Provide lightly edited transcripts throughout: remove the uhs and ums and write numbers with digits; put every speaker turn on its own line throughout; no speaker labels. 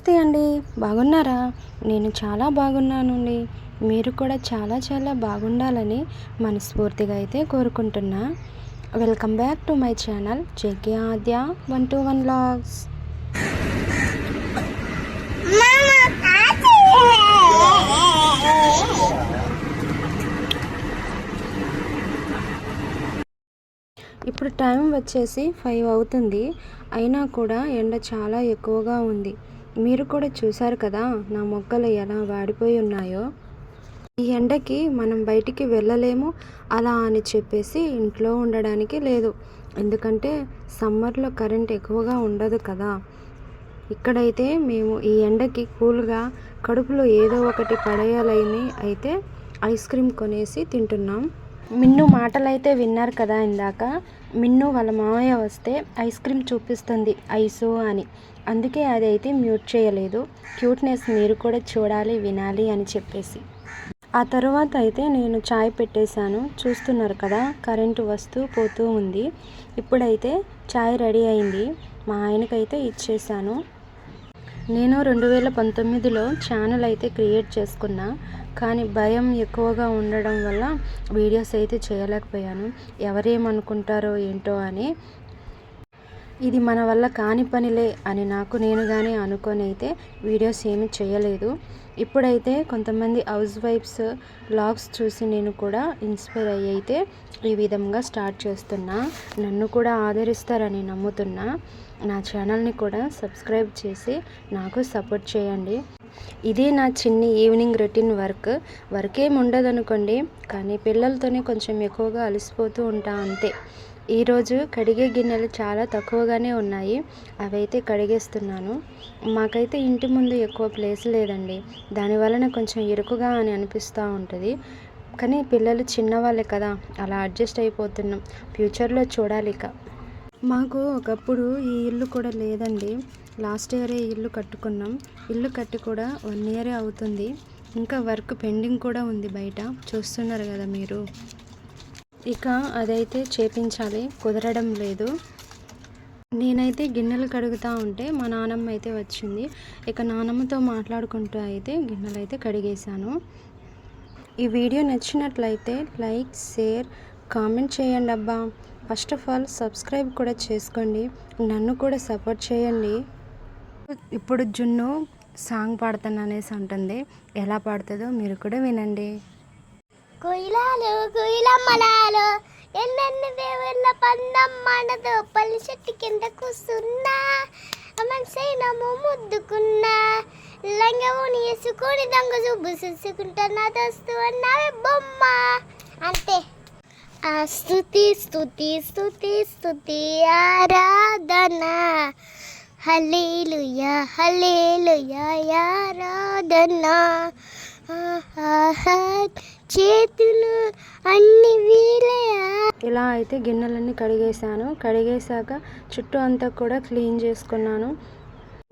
నమస్తే అండి, బాగున్నారా? నేను చాలా బాగున్నానండి. మీరు కూడా చాలా చాలా బాగుండాలని మనస్ఫూర్తిగా అయితే కోరుకుంటున్నా. Welcome back to my channel JK Aadya 121 vlogs. ఇప్పుడు టైం వచ్చేసి 5 అవుతుంది. అయినా కూడా ఎండ చాలా ఎక్కువగా ఉంది. మీరు కూడా చూశారు కదా నా మొక్కలు ఎలా వాడిపోయి ఉన్నాయో. ఈ ఎండకి మనం బయటికి వెళ్ళలేము అలా అని చెప్పేసి ఇంట్లో ఉండడానికి లేదు. ఎందుకంటే సమ్మర్లో కరెంట్ ఎక్కువగా ఉండదు కదా. ఇక్కడైతే మేము ఈ ఎండకి కూల్గా కడుపులో ఏదో ఒకటి పడేయాలని అయితే ఐస్ క్రీమ్ కొనేసి తింటున్నాం. మిన్ను మాటలైతే విన్నారు కదా ఇందాక. మిన్ను వాళ్ళ మామయ్య వస్తే ఐస్ క్రీమ్ చూపిస్తుంది ఐసు అని. అందుకే అది అయితే మ్యూట్ చేయలేదు. క్యూట్నెస్ మీరు కూడా చూడాలి వినాలి అని చెప్పేసి. ఆ తర్వాత అయితే నేను చాయ్ పెట్టేశాను. చూస్తున్నారు కదా కరెంటు వస్తూ పోతూ ఉంది. ఇప్పుడైతే చాయ్ రెడీ అయింది. మా ఆయనకైతే ఇచ్చేసాను. నేను 2019లో ఛానల్ అయితే క్రియేట్ చేసుకున్నా. కానీ భయం ఎక్కువగా ఉండడం వల్ల వీడియోస్ అయితే చేయలేకపోయాను. ఎవరేమనుకుంటారో ఏంటో అని. ఇది మన వల్ల కాని పనిలే అని నాకు నేనుగానే అనుకొని అయితే వీడియోస్ ఏమీ చేయలేదు. ఇప్పుడైతే కొంతమంది హౌస్ వైఫ్స్ వ్లాగ్స్ చూసి నేను కూడా ఇన్స్పైర్ అయ్యి అయితే ఈ విధంగా స్టార్ట్ చేస్తున్నా. నన్ను కూడా ఆదరిస్తారని నమ్ముతున్నా. నా ఛానల్ని కూడా సబ్స్క్రైబ్ చేసి నాకు సపోర్ట్ చేయండి. ఇదే నా చిన్ని ఈవినింగ్ రొటీన్ వర్క్ ఏమి ఉండదు అనుకోండి. కానీ పిల్లలతోనే కొంచెం ఎక్కువగా అలసిపోతూ ఉంటా అంతే. ఈరోజు కడిగే గిన్నెలు చాలా తక్కువగానే ఉన్నాయి. అవైతే కడిగేస్తున్నాను. మాకైతే ఇంటి ముందు ఎక్కువ ప్లేస్ లేదండి. దానివలన కొంచెం ఇరుకుగా అని అనిపిస్తూ ఉంటుంది. కానీ పిల్లలు చిన్నవాళ్ళే కదా, అలా అడ్జస్ట్ అయిపోతున్నాం. ఫ్యూచర్లో చూడాలి ఇక. మాకు ఒకప్పుడు ఈ ఇల్లు కూడా లేదండి. లాస్ట్ ఇయరే ఇల్లు కట్టుకున్నాం. ఇల్లు కట్టి కూడా 1 ఇయరే అవుతుంది. ఇంకా వర్క్ పెండింగ్ కూడా ఉంది బయట. చూస్తున్నారు కదా మీరు. ఇక అదైతే చేపించాలి, కుదరడం లేదు. నేనైతే గిన్నెలు కడుగుతూ ఉంటే మా నానమ్మ అయితే వచ్చింది. ఇక నానమ్మతో మాట్లాడుకుంటూ అయితే గిన్నెలు అయితే కడిగేశాను. ఈ వీడియో నచ్చినట్లయితే లైక్, షేర్, కామెంట్ చేయండి అబ్బా. ఫస్ట్ ఆఫ్ ఆల్ సబ్స్క్రైబ్ కూడా చేసుకోండి. నన్ను కూడా సపోర్ట్ చేయండి. ఇప్పుడు జున్ను సాంగ్ పాడుతాను అనేసి అంటుంది. ఎలా పాడుతుందో మీరు కూడా వినండి.
కుయిలాలు కుయిలమ్మలాలు ఎన్నెన్ని దేవుళ్ళ పందం మనదు పల్లి చెట్టు కింద కూస్తున్నా మనసైనము ముద్దుకున్నా లంగవుని వేసుకొని దొంగ చూపు చూసుకుంటున్నా దోస్తు అన్నావే బొమ్మ అంతే. స్తుతి స్తుతి స్తుతి స్తుతి ఆరాధన హల్లెలూయా హల్లెలూయా ఆరాధన చేతులు అన్ని వీలే.
ఇలా అయితే గిన్నెలన్నీ కడిగేసాను. కడిగేశాక చుట్టూ అంతా కూడా క్లీన్ చేసుకున్నాను.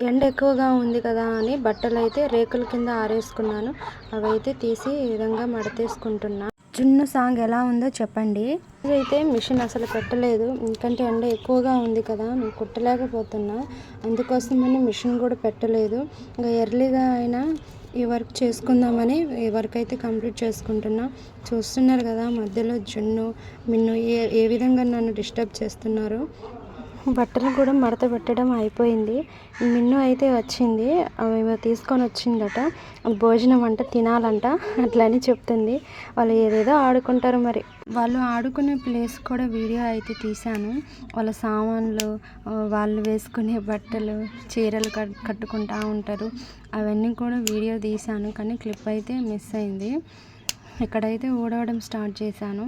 ఎండ ఎక్కువగా ఉంది కదా అని బట్టలు అయితే రేకుల కింద ఆరేసుకున్నాను. అవైతే తీసి ఈ విధంగా మడతేసుకుంటున్నా. జున్ను సాంగ్ ఎలా ఉందో చెప్పండి. అయితే మిషన్ అసలు పెట్టలేదు. ఎందుకంటే ఎండ ఎక్కువగా ఉంది కదా, నేను కుట్టలేకపోతున్నా. అందుకోసమని మిషన్ కూడా పెట్టలేదు. ఇంకా ఎర్లీగా అయినా ఈ వర్క్ చేసుకుందామని ఈ వర్క్ అయితే కంప్లీట్ చేసుకుంటున్నా. చూస్తున్నారు కదా మధ్యలో జున్ను మిన్ను ఏ విధంగా నన్ను డిస్టర్బ్ చేస్తున్నారు. బట్టలు కూడా మడత పెట్టడం అయిపోయింది. మిన్ను అయితే వచ్చింది. అవి తీసుకొని వచ్చిందట. భోజనం అంట తినాలంట అట్లని చెప్తుంది. వాళ్ళు ఏదేదో ఆడుకుంటారు మరి. వాళ్ళు ఆడుకునే ప్లేస్ కూడా వీడియో అయితే తీశాను. వాళ్ళ సామాన్లు, వాళ్ళు వేసుకునే బట్టలు, చీరలు కట్టుకుంటూ ఉంటారు. అవన్నీ కూడా వీడియో తీశాను. కానీ క్లిప్ అయితే మిస్ అయింది. ఇక్కడైతే ఊడవడం స్టార్ట్ చేశాను.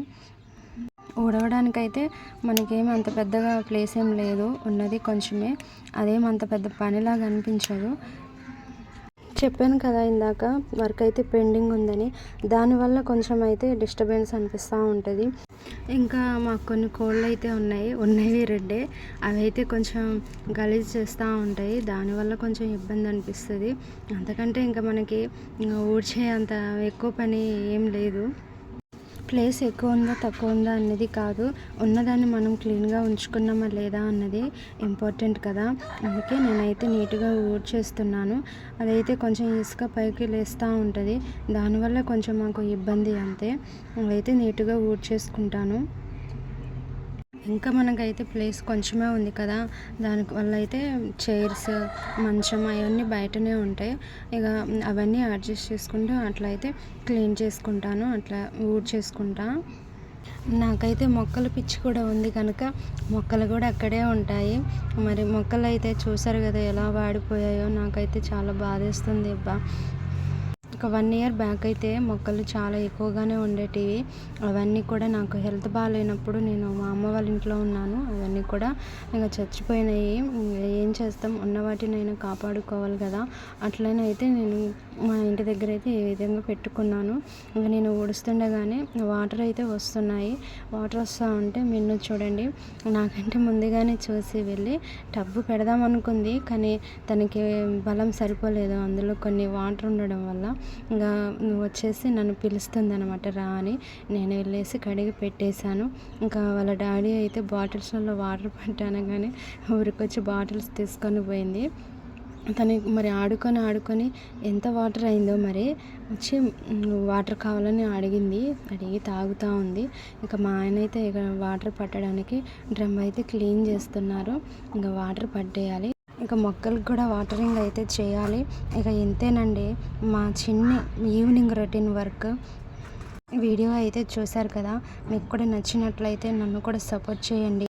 ఊడవడానికైతే మనకేం అంత పెద్దగా ప్లేస్ ఏం లేదు, ఉన్నది కొంచెమే. అదేం అంత పెద్ద పనిలాగా అనిపించదు. చెప్పాను కదా ఇందాక వర్క్ అయితే పెండింగ్ ఉందని. దానివల్ల కొంచెం అయితే డిస్టర్బెన్స్ అనిపిస్తూ ఉంటుంది. ఇంకా మాకు కొన్ని కోళ్ళు అయితే ఉన్నవి రెడ్డే. అవి అయితే కొంచెం గలీజ్ చేస్తూ ఉంటాయి. దానివల్ల కొంచెం ఇబ్బంది అనిపిస్తుంది. అంతకంటే ఇంకా మనకి ఊడ్చే అంత ఎక్కువ పని ఏం లేదు. ప్లేస్ ఎక్కువ ఉందా తక్కువ ఉందా అన్నది కాదు, ఉన్నదాన్ని మనం క్లీన్గా ఉంచుకున్నామా లేదా అన్నది ఇంపార్టెంట్ కదా. అందుకే నేనైతే నీట్గా ఊడ్చేస్తున్నాను. అదైతే కొంచెం ఇసుక పైకి లేస్తూ ఉంటుంది, దానివల్ల కొంచెం మాకు ఇబ్బంది అంతే. అదైతే నీట్గా ఊడ్చేసుకుంటాను. ఇంకా మనకైతే ప్లేస్ కొంచెమే ఉంది కదా, దానివల్ల అయితే చైర్స్, మంచం అవన్నీ బయటనే ఉంటాయి. ఇక అవన్నీ అడ్జస్ట్ చేసుకుంటూ అట్లా అయితే క్లీన్ చేసుకుంటాను, అట్లా ఊడ్చేసుకుంటా. నాకైతే మొక్కల పిచ్చి కూడా ఉంది కనుక మొక్కలు కూడా అక్కడే ఉంటాయి. మరి మొక్కలు అయితే చూసారు కదా ఎలా వాడిపోయాయో, నాకైతే చాలా బాధేస్తుంది అబ్బా. ఒక 1 ఇయర్ బ్యాక్ అయితే మొక్కలు చాలా ఎక్కువగానే ఉండేటివి. అవన్నీ కూడా నాకు హెల్త్ బాగాలేనప్పుడు నేను మా అమ్మ వాళ్ళ ఇంట్లో ఉన్నాను. అవన్నీ కూడా ఇంకా చచ్చిపోయినాయి. ఏం చేస్తాం, ఉన్న వాటినైనా కాపాడుకోవాలి కదా. అట్లనే అయితే నేను మా ఇంటి దగ్గర అయితే ఈ విధంగా పెట్టుకున్నాను. ఇంకా నేను ఊడుస్తుండగానే వాటర్ అయితే వస్తున్నాయి. వాటర్ వస్తూ ఉంటే మిన్ను చూడండి నాకంటే ముందుగానే చూసి వెళ్ళి టబ్బు పెడదాం అనుకుంది, కానీ తనకి బలం సరిపోలేదు అందులో కొన్ని వాటర్ ఉండడం వల్ల. ఇంకా వచ్చేసి నన్ను పిలుస్తుంది అనమాట, రా అని. నేను వెళ్ళేసి కడిగి పెట్టేశాను. ఇంకా వాళ్ళ డాడీ అయితే బాటిల్స్లలో వాటర్ పట్టాను కానీ ఊరికొచ్చి బాటిల్స్ తీసుకొని పోయింది. తనకి మరి ఆడుకొని ఎంత వాటర్ అయిందో మరి వచ్చి వాటర్ కావాలని అడిగి తాగుతూ ఉంది. ఇక మా ఆయన అయితే ఇక వాటర్ పట్టడానికి డ్రమ్ అయితే క్లీన్ చేస్తున్నారు. ఇంకా వాటర్ పట్టేయాలి, ఇక మొక్కలకు కూడా వాటరింగ్ అయితే చేయాలి. ఇక ఇంతేనండి మా చిన్ని ఈవినింగ్ రొటీన్ వర్క్. వీడియో అయితే చూశారు కదా, మీకు కూడా నచ్చినట్లయితే నన్ను కూడా సపోర్ట్ చేయండి.